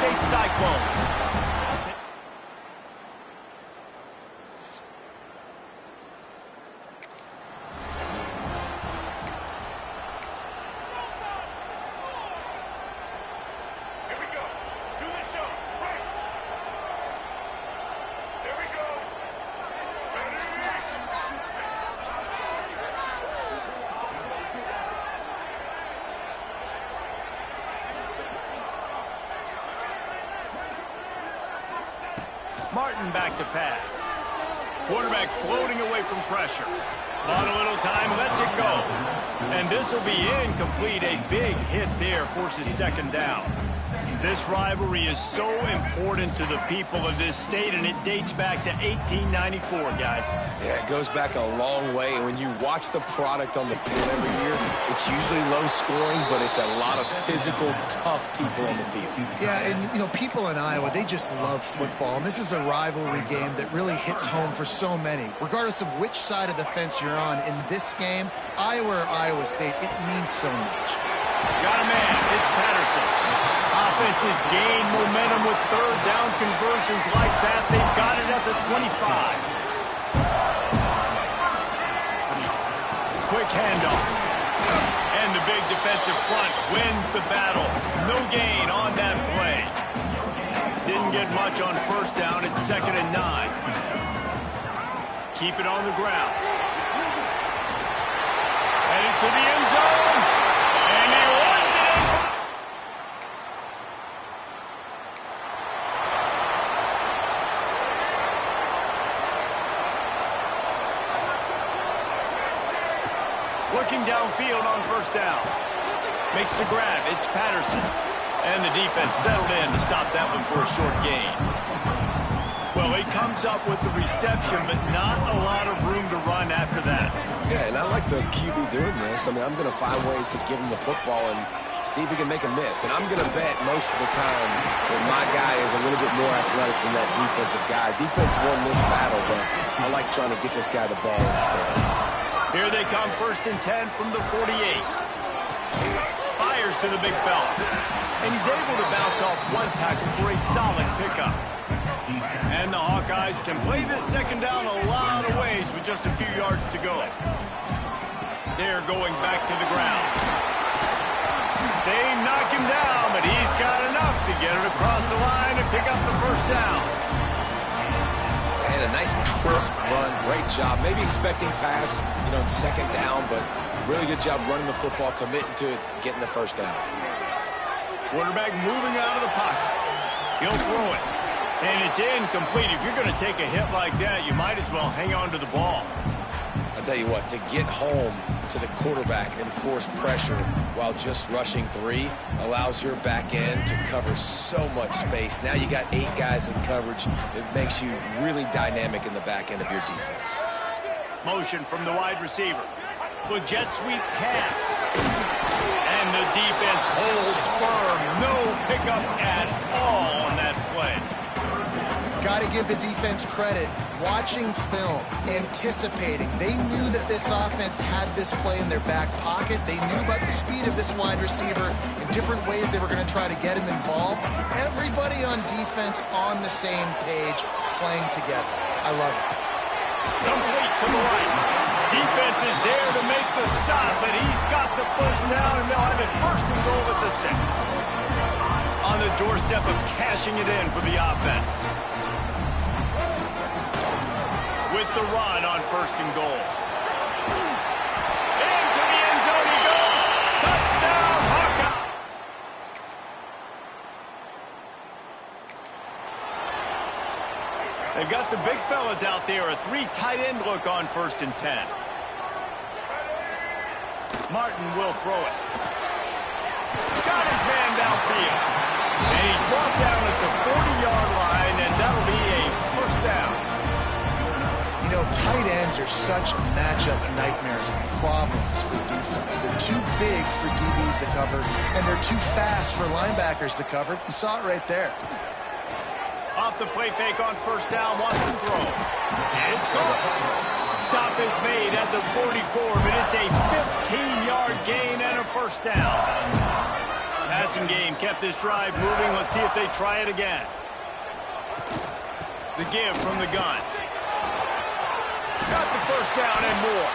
State Cyclones. Martin back to pass. Quarterback floating away from pressure. Not a little time, lets it go. And this will be incomplete. A big hit there forces second down. This rivalry is so important to the people of this state, and it dates back to 1894, guys. Yeah, it goes back a long way. And when you watch the product on the field every year, it's usually low scoring, but it's a lot of physical, tough people on the field. Yeah, and, you know, people in Iowa, they just love football. And this is a rivalry game that really hits home for so many. Regardless of which side of the fence you're on, in this game, Iowa or Iowa State, it means so much. Got a man. It's Patterson. Offenses gain momentum with third down conversions like that. They've got it at the 25. Quick handoff. And the big defensive front wins the battle. No gain on that play. Didn't get much on first down. It's 2nd and 9. Keep it on the ground. Headed to the end zone. And he runs it in. Looking downfield on first down. Makes the grab. It's Patterson. And the defense settled in to stop that one for a short gain. Well, he comes up with the reception, but not a lot of room to run after that. Yeah, and I like the QB doing this. I mean, I'm going to find ways to give him the football and see if he can make a miss. And I'm going to bet most of the time that my guy is a little bit more athletic than that defensive guy. Defense won this battle, but I like trying to get this guy the ball in space. Here they come, 1st and 10 from the 48. Fires to the big fella. And he's able to bounce off one tackle for a solid pickup. And the Hawkeyes can play this second down a lot of ways with just a few yards to go. They're going back to the ground. They knock him down, but he's got enough to get it across the line and pick up the first down. And a nice crisp run, great job. Maybe expecting pass, you know, in second down, but really good job running the football, committing to it, getting the first down. Quarterback moving out of the pocket. He'll throw it. And it's incomplete. If you're going to take a hit like that, you might as well hang on to the ball. I'll tell you what, to get home to the quarterback and force pressure while just rushing 3 allows your back end to cover so much space. Now you got 8 guys in coverage. It makes you really dynamic in the back end of your defense. Motion from the wide receiver. With jet sweep pass. And the defense holds firm. No pickup at all on that play. Got to give the defense credit. Watching film, anticipating. They knew that this offense had this play in their back pocket. They knew about the speed of this wide receiver and different ways they were going to try to get him involved. Everybody on defense on the same page, playing together. I love it. Complete to the right. Defense is there to make the stop, but he's got the first down, and they'll have it 1st and goal at the 6. On the doorstep of cashing it in for the offense. With the run on 1st and goal. Into the end zone he goes. Touchdown, Hawkeye. They've got the big fellas out there. A 3 tight end look on 1st and 10. Martin will throw it. Got his man downfield. And he's brought down at the 40-yard line, and that'll be a 1st down. You know, tight ends are such matchup nightmares and problems for defense. They're too big for DBs to cover, and they're too fast for linebackers to cover. You saw it right there. Off the play fake on 1st down, wants to throw. It's caught. Stop is made at the 44, but it's a 15-yard gain and a 1st down. Pass passing game kept this drive moving. Let's see if they try it again. The give from the gun. Got the first down and more.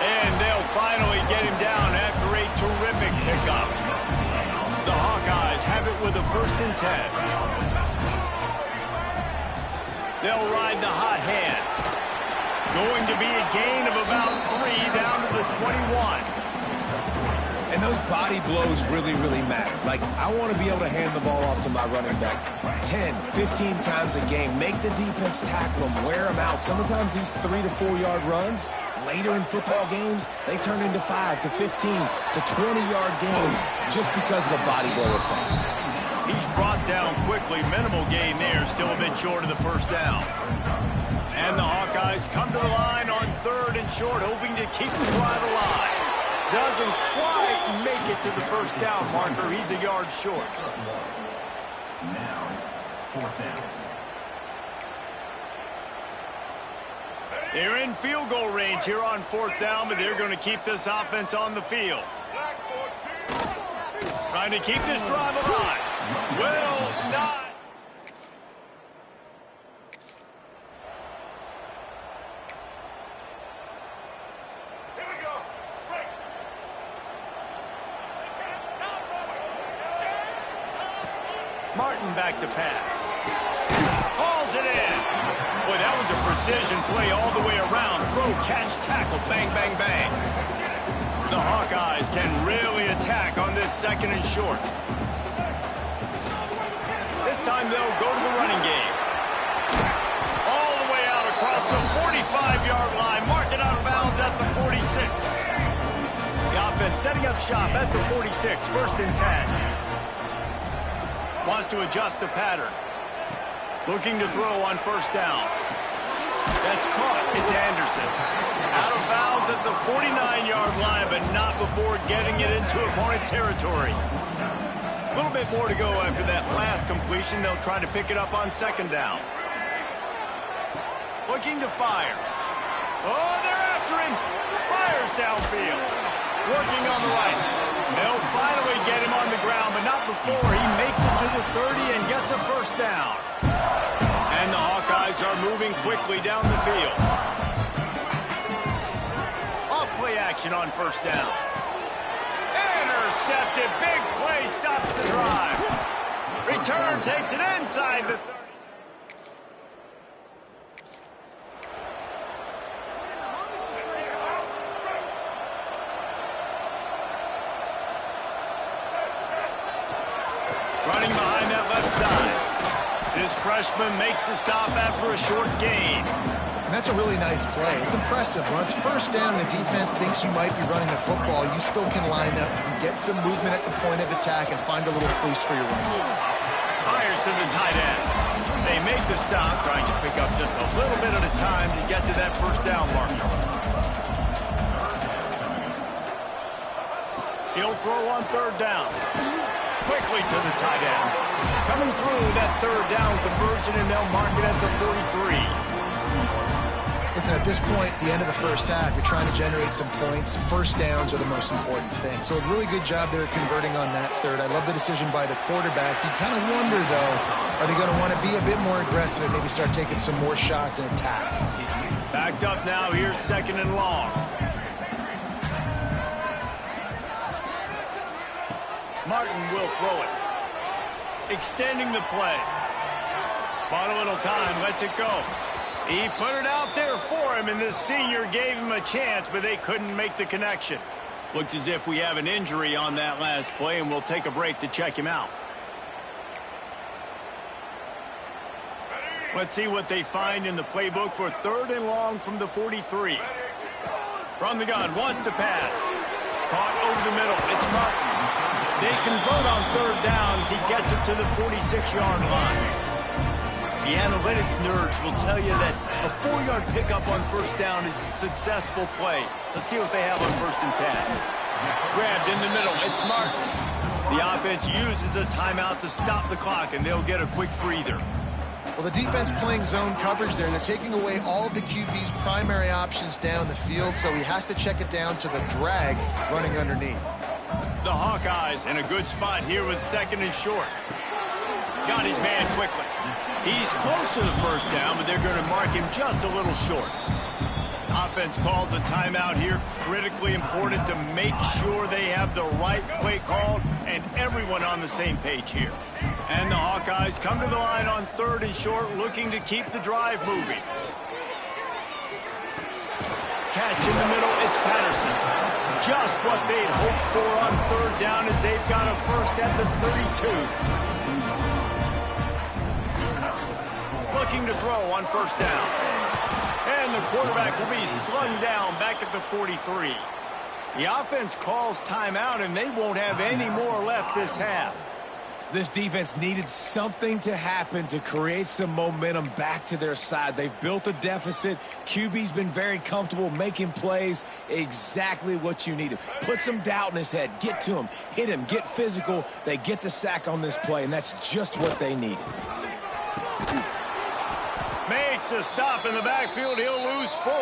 And they'll finally get him down after a terrific pickup. The Hawkeyes have it with a 1st and 10. They'll ride the hot hand. Going to be a gain of about 3 down to the 21. And those body blows really, really matter. Like, I want to be able to hand the ball off to my running back 10, 15 times a game. Make the defense tackle them, wear them out. Sometimes these 3 to 4 yard runs, later in football games, they turn into 5 to 15 to 20-yard games just because of the body blow effect. He's brought down quickly. Minimal gain there. Still a bit short of the 1st down. And the Hawkeyes come to the line on 3rd and short, hoping to keep the drive alive. Doesn't quite make it to the 1st down marker. He's a yard short. Now, 4th down. They're in field goal range here on 4th down, but they're going to keep this offense on the field. Trying to keep this drive alive. Well, not. Martin back to pass. Hauls it in. Boy, that was a precision play all the way around. Throw, catch, tackle, bang, bang, bang. The Hawkeyes can really attack on this 2nd and short. This time they'll go to the running game. All the way out across the 45-yard line. Mark it out of bounds at the 46. The offense setting up shop at the 46. 1st and 10. Wants to adjust the pattern. Looking to throw on 1st down. That's caught. It's Anderson. Out of bounds at the 49-yard line, but not before getting it into opponent territory. A little bit more to go after that last completion. They'll try to pick it up on 2nd down. Looking to fire. Oh, they're after him. Fires downfield. Working on the right. They'll finally get him on the ground, but not before he makes it to the 30 and gets a 1st down. And the Hawkeyes are moving quickly down the field. Off play action on 1st down. Intercepted. Big play stops the drive. Return takes it inside the 30. Running behind that left side. This freshman makes the stop after a short gain. And that's a really nice play. It's impressive. When it's 1st down, the defense thinks you might be running the football. You still can line up. You can get some movement at the point of attack and find a little crease for your run. Fires to the tight end. They make the stop, trying to pick up just a little bit at a time to get to that 1st down marker. He'll throw on 3rd down. Quickly to the tight end. Coming through that 3rd down conversion, and they'll mark it at the 43. Listen, at this point, the end of the 1st half, you're trying to generate some points. 1st downs are the most important thing. So a really good job there converting on that 3rd. I love the decision by the quarterback. You kind of wonder, though, are they going to want to be a bit more aggressive and maybe start taking some more shots and attack? Backed up now. Here's 2nd and long. Martin will throw it. Extending the play. Bought a little time, lets it go. He put it out there for him, and this senior gave him a chance, but they couldn't make the connection. Looks as if we have an injury on that last play, and we'll take a break to check him out. Let's see what they find in the playbook for 3rd and long from the 43. From the gun, wants to pass. Caught over the middle. It's Martin. They convert on 3rd down as he gets it to the 46-yard line. The analytics nerds will tell you that a 4-yard pickup on 1st down is a successful play. Let's see what they have on 1st and 10. Grabbed in the middle. It's Martin. The offense uses a timeout to stop the clock, and they'll get a quick breather. Well, the defense playing zone coverage there. They're taking away all of the QB's primary options down the field, so he has to check it down to the drag running underneath. The Hawkeyes in a good spot here with 2nd and short. Got his man quickly. He's close to the first down, but they're going to mark him just a little short. Offense calls a timeout here. Critically important to make sure they have the right play called and everyone on the same page here. And the Hawkeyes come to the line on 3rd and short, looking to keep the drive moving. Catch in the middle, it's Patterson. Just what they'd hoped for on 3rd down as they've got a first at the 32. Looking to throw on 1st down. And the quarterback will be slung down back at the 43. The offense calls timeout, and they won't have any more left this half. This defense needed something to happen to create some momentum back to their side. They've built a deficit. QB's been very comfortable making plays. Exactly what you needed. Put some doubt in his head. Get to him. Hit him. Get physical. They get the sack on this play, and that's just what they needed. Makes a stop in the backfield. He'll lose 4.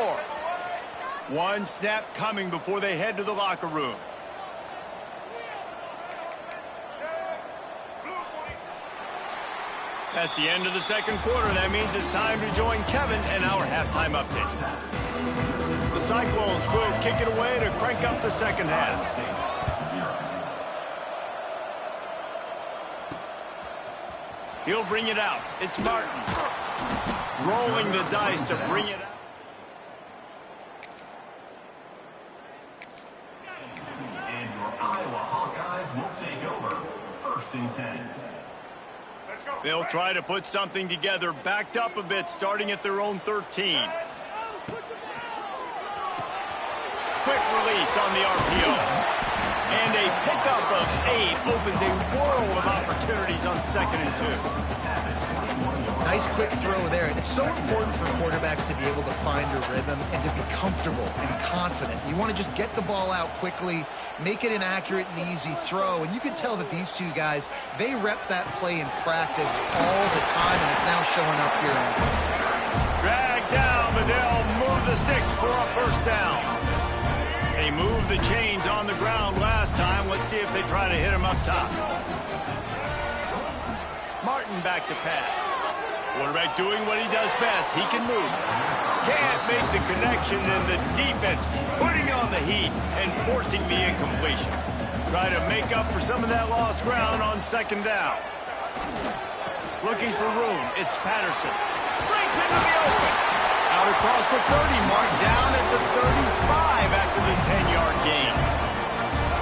One snap coming before they head to the locker room. That's the end of the 2nd quarter. That means it's time to join Kevin and our halftime update. The Cyclones will kick it away to crank up the 2nd half. He'll bring it out. It's Martin. Rolling the dice to bring it out. And your Iowa Hawkeyes will take over 1st and 10. They'll try to put something together, backed up a bit, starting at their own 13. Quick release on the RPO. And a pickup of 8 opens a world of opportunities on 2nd and 2. Nice quick throw there. And it's so important for quarterbacks to be able to find a rhythm and to be comfortable and confident. You want to just get the ball out quickly, make it an accurate and easy throw. And you can tell that these two guys, they rep that play in practice all the time, and it's now showing up here. Drag down, but they'll move the sticks for a 1st down. They moved the chains on the ground last time. Let's see if they try to hit him up top. Martin back to pass. Quarterback doing what he does best. He can move. Can't make the connection, and the defense putting on the heat and forcing the incompletion. Try to make up for some of that lost ground on 2nd down. Looking for room. It's Patterson. Breaks into the open. Out across the 30 mark, down at the 35 after the 10-yard gain.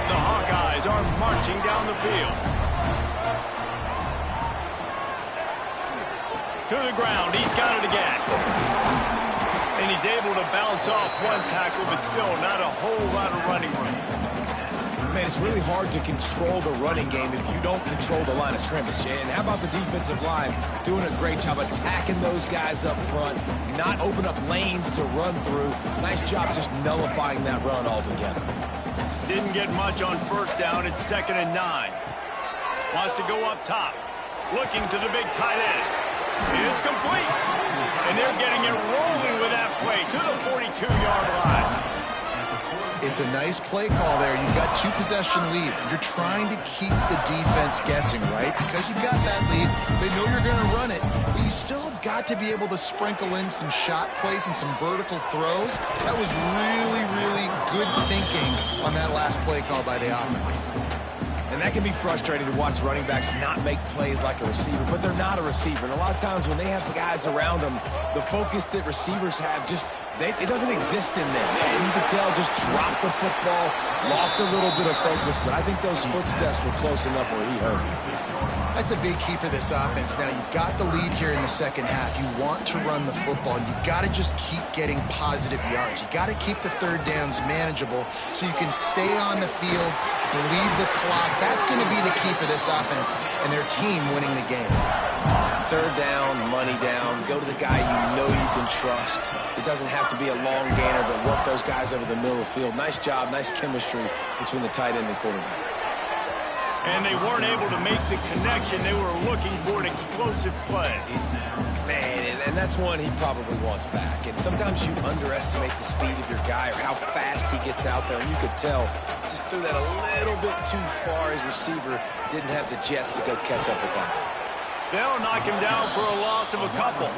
The Hawkeyes are marching down the field. To the ground, he's got it again. And he's able to bounce off one tackle, but still not a whole lot of running room. Man, it's really hard to control the running game if you don't control the line of scrimmage. And how about the defensive line doing a great job attacking those guys up front, not open up lanes to run through. Nice job just nullifying that run altogether. Didn't get much on 1st down. It's 2nd and 9. Wants to go up top. Looking to the big tight end. It's complete. And they're getting it rolling with that play to the 42-yard line. It's a nice play call there. You've got 2-possession lead. You're trying to keep the defense guessing, right? Because you've got that lead. They know you're going to run it. But you still have got to be able to sprinkle in some shot plays and some vertical throws. That was really, really good thinking on that last play call by the offense. And that can be frustrating to watch running backs not make plays like a receiver, but they're not a receiver. And a lot of times when they have guys around them, the focus that receivers have it doesn't exist in them. And you can tell just dropped the football, lost a little bit of focus, but I think those footsteps were close enough where he hurt him. That's a big key for this offense. Now, you've got the lead here in the 2nd half. You want to run the football. You've got to just keep getting positive yards. You've got to keep the 3rd downs manageable so you can stay on the field, bleed the clock. That's going to be the key for this offense and their team winning the game. 3rd down, money down, go to the guy you know you can trust. It doesn't have to be a long gainer, but work those guys over the middle of the field. Nice job, nice chemistry between the tight end and quarterback. And they weren't able to make the connection. They were looking for an explosive play. Man, and that's one he probably wants back. And sometimes you underestimate the speed of your guy or how fast he gets out there. And you could tell just threw that a little bit too far. His receiver didn't have the jets to go catch up with that. They'll knock him down for a loss of a couple.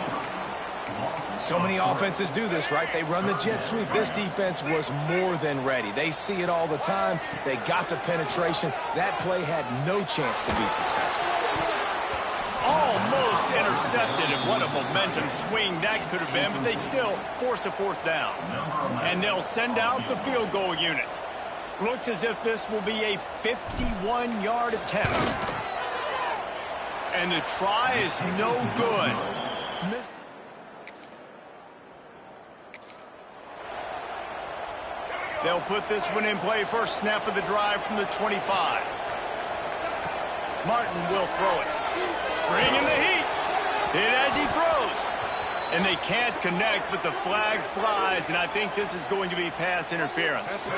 So many offenses do this, right? They run the jet sweep. This defense was more than ready. They see it all the time. They got the penetration. That play had no chance to be successful. Almost intercepted, and what a momentum swing that could have been, but they still force a fourth down. And they'll send out the field goal unit. Looks as if this will be a 51-yard attempt. And the try is no good. Missed. They'll put this one in play. First snap of the drive from the 25. Martin will throw it. Bring in the heat. Hit as he throws. And they can't connect, but the flag flies, and I think this is going to be pass interference.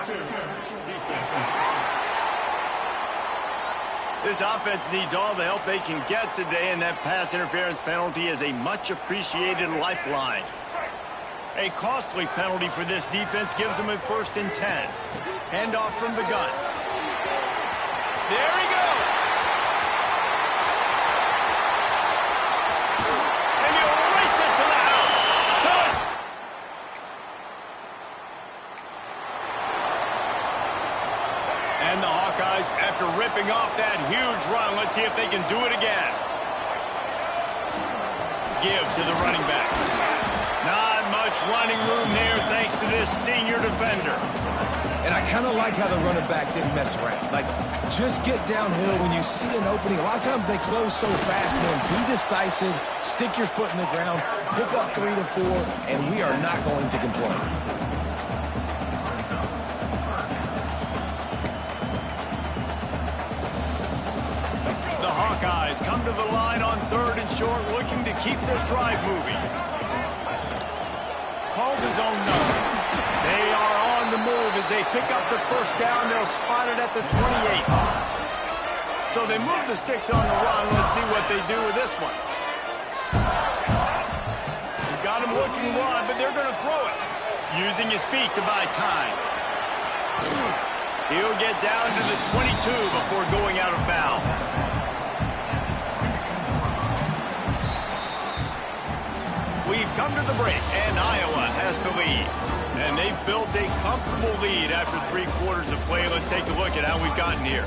This offense needs all the help they can get today, and that pass interference penalty is a much-appreciated lifeline. A costly penalty for this defense gives them a 1st and 10. Handoff from the gun. There he goes. And he'll race it to the house. Touch. And the Hawkeyes, after ripping off that huge run, let's see if they can do it again. Give to the running back. Not much running room there thanks to this senior defender. And I kind of like how the running back didn't mess around. Like, just get downhill when you see an opening. A lot of times they close so fast, man. Be decisive, stick your foot in the ground, pick up 3 to 4, and we are not going to complain. The Hawkeyes come to the line on 3rd and short, looking to keep this drive moving. Calls his own number. They are on the move as they pick up the first down. They'll spot it at the 28. So they move the sticks on the run. Let's see what they do with this one. You've got him looking one, but they're going to throw it. Using his feet to buy time. He'll get down to the 22 before going out of bounds. We've come to the break, and Iowa has the lead. And they've built a comfortable lead after 3 quarters of play. Let's take a look at how we've gotten here.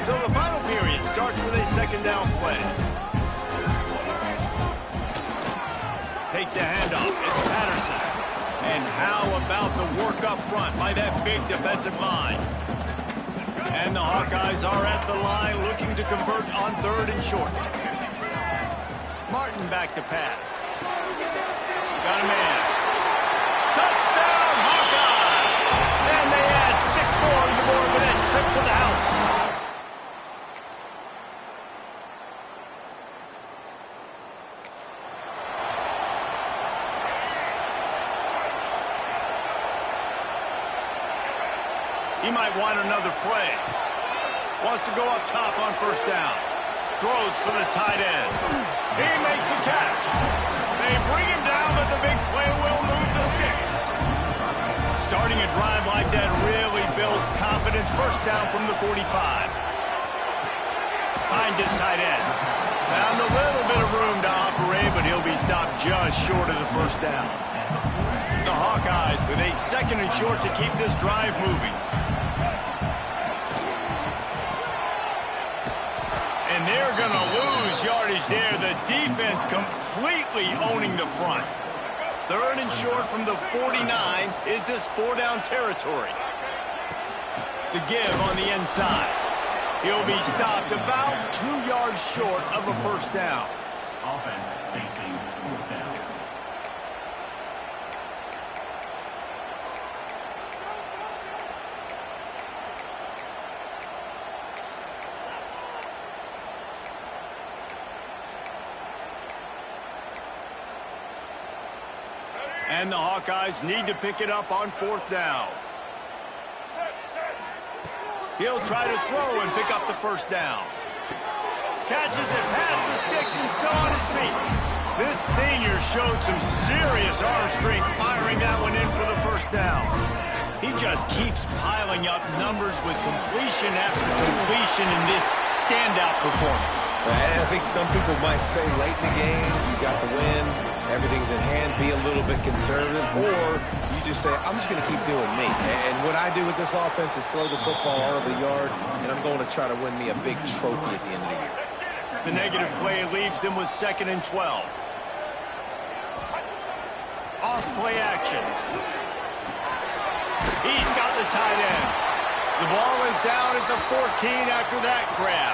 So the final period starts with a 2nd down play. Takes a handoff. It's Patterson. And how about the work up front by that big defensive line? And the Hawkeyes are at the line looking to convert on 3rd and short. Martin back to pass. Got a man. Touchdown, Hawkeye! And they add 6 more to the board with that trip to the house. He might want another play. Wants to go up top on 1st down. Throws for the tight end. He makes a catch. They bring him down, but the big play will move the sticks. Starting a drive like that really builds confidence. 1st down from the 45. Finds his tight end. Found a little bit of room to operate, but he'll be stopped just short of the 1st down. The Hawkeyes with a 2nd and short to keep this drive moving. And they're going to lose yardage there. The defense completely owning the front. 3rd and short from the 49. Is this 4-down territory? The give on the inside. He'll be stopped about 2 yards short of a 1st down. Offense facing 4th down. And the Hawkeyes need to pick it up on 4th down. He'll try to throw and pick up the 1st down. Catches it past the sticks and still on his feet. This senior showed some serious arm strength firing that one in for the 1st down. He just keeps piling up numbers with completion after completion in this standout performance. And I think some people might say late in the game, you got the win, everything's in hand, be a little bit conservative, or you just say, I'm just going to keep doing me. And what I do with this offense is throw the football out of the yard, and I'm going to try to win me a big trophy at the end of the year. The negative play leaves them with 2nd and 12. Off play action. He's got the tight end. The ball is down at the 14 after that grab.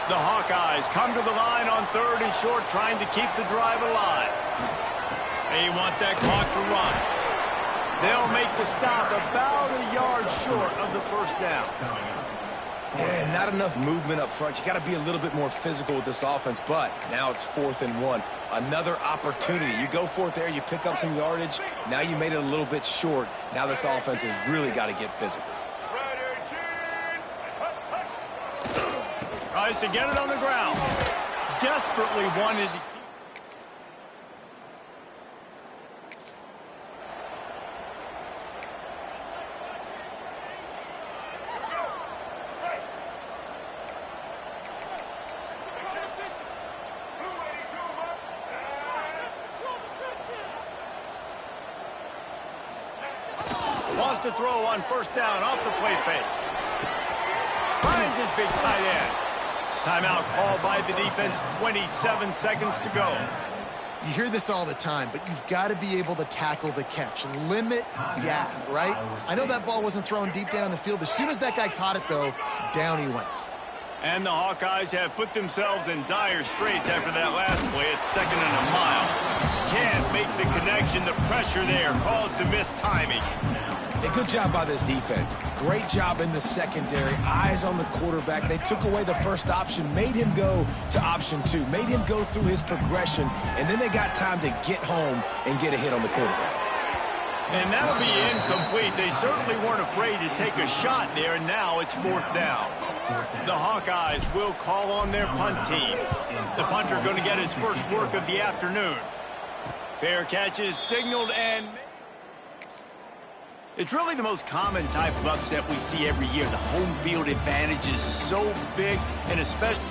The Hawkeyes come to the line on 3rd and short, trying to keep the drive alive. They want that clock to run. They'll make the stop about a yard short of the 1st down. Yeah, not enough movement up front. You got to be a little bit more physical with this offense, but now it's 4th and 1. Another opportunity. You go for it there, you pick up some yardage. Now you made it a little bit short. Now this offense has really got to get physical. Tries to get it on the ground. Desperately wanted to keep. Wants to throw on 1st down off the play fake. Finds his big tight end. Timeout called by the defense, 27 seconds to go. You hear this all the time, but you've got to be able to tackle the catch. Limit yak, right? I know that ball wasn't thrown deep down the field. As soon as that guy caught it, though, down he went. And the Hawkeyes have put themselves in dire straits after that last play. It's 2nd and a mile. Can't make the connection. The pressure there caused the missed timing. A good job by this defense. Great job in the secondary. Eyes on the quarterback. They took away the 1st option, made him go to option 2, made him go through his progression, and then they got time to get home and get a hit on the quarterback. And that'll be incomplete. They certainly weren't afraid to take a shot there, and now it's 4th down. The Hawkeyes will call on their punt team. The punter going to get his first work of the afternoon. Fair catch is signaled, and it's really the most common type of upset we see every year. The home field advantage is so big, and especially